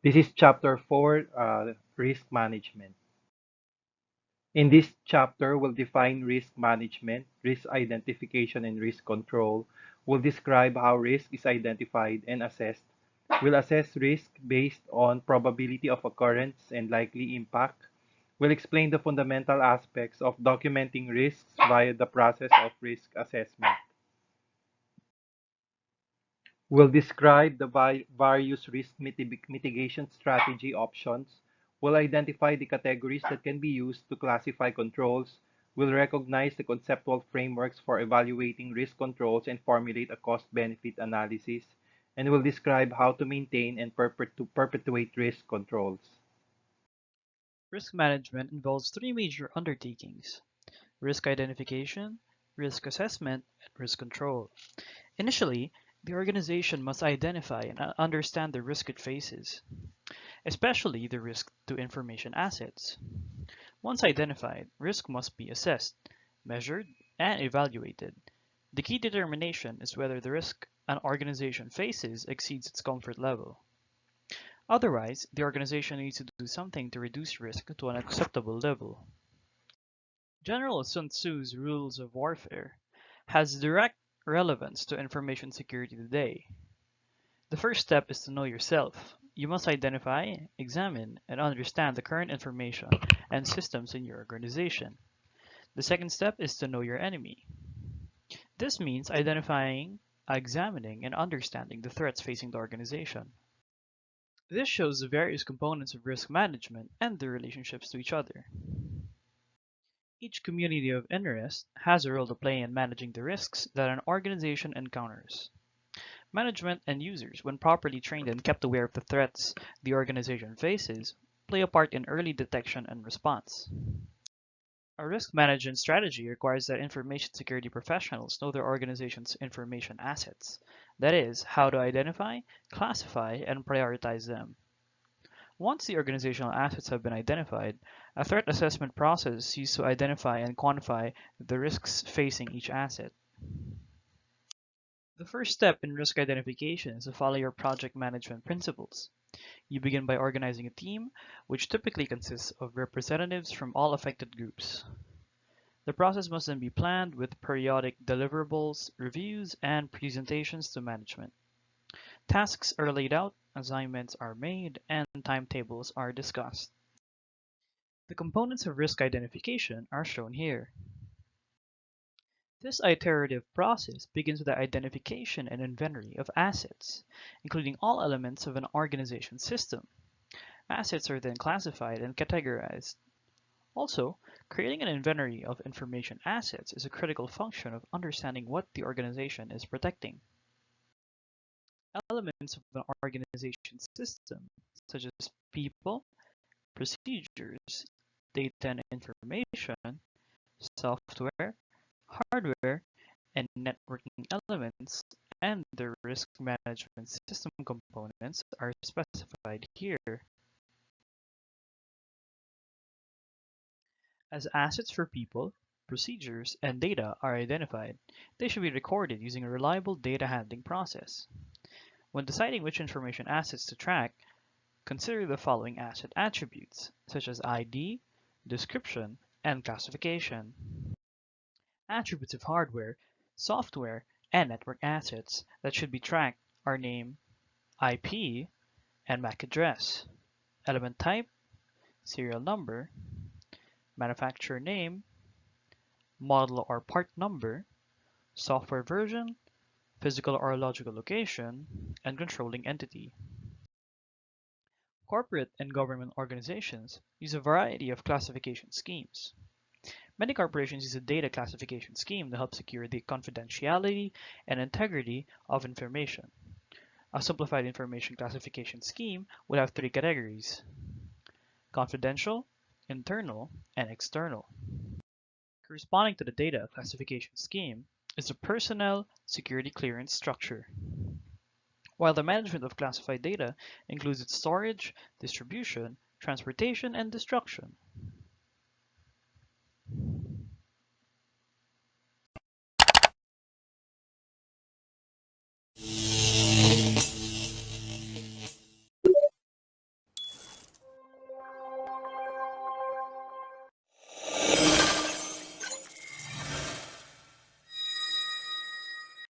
This is chapter 4, risk management. In this chapter, we'll define risk management, risk identification, and risk control. We'll describe how risk is identified and assessed. We'll assess risk based on probability of occurrence and likely impact. We'll explain the fundamental aspects of documenting risks via the process of risk assessment. We'll describe the various risk mitigation strategy options. We'll identify the categories that can be used to classify controls. We'll recognize the conceptual frameworks for evaluating risk controls and formulate a cost-benefit analysis. And we'll describe how to maintain and perpetuate risk controls. Risk management involves three major undertakings: risk identification, risk assessment, and risk control. Initially, the organization must identify and understand the risk it faces, especially the risk to information assets. Once identified, risk must be assessed, measured, and evaluated. The key determination is whether the risk an organization faces exceeds its comfort level. Otherwise, the organization needs to do something to reduce risk to an acceptable level. General Sun Tzu's rules of warfare has direct relevance to information security today. The first step is to know yourself. You must identify, examine, and understand the current information and systems in your organization. The second step is to know your enemy. This means identifying, examining, and understanding the threats facing the organization. This shows the various components of risk management and their relationships to each other. Each community of interest has a role to play in managing the risks that an organization encounters. Management and users, when properly trained and kept aware of the threats the organization faces, play a part in early detection and response. A risk management strategy requires that information security professionals know their organization's information assets. That is, how to identify, classify, and prioritize them. Once the organizational assets have been identified, a threat assessment process is used to identify and quantify the risks facing each asset. The first step in risk identification is to follow your project management principles. You begin by organizing a team, which typically consists of representatives from all affected groups. The process must then be planned with periodic deliverables, reviews, and presentations to management. Tasks are laid out, assignments are made, and timetables are discussed. The components of risk identification are shown here. This iterative process begins with the identification and inventory of assets, including all elements of an organization system. Assets are then classified and categorized. Also, creating an inventory of information assets is a critical function of understanding what the organization is protecting. Elements of an organization system, such as people, procedures, data and information, software, hardware, and networking elements, and the risk management system components are specified here. As assets for people, procedures, and data are identified, they should be recorded using a reliable data handling process. When deciding which information assets to track, consider the following asset attributes, such as ID, description, and classification. Attributes of hardware, software, and network assets that should be tracked are name, IP, and MAC address, element type, serial number, manufacturer name, model or part number, software version, physical or logical location, and controlling entity. Corporate and government organizations use a variety of classification schemes. Many corporations use a data classification scheme to help secure the confidentiality and integrity of information. A simplified information classification scheme would have three categories: confidential, internal, and external. Corresponding to the data classification scheme is the personnel security clearance structure. While the management of classified data includes its storage, distribution, transportation, and destruction.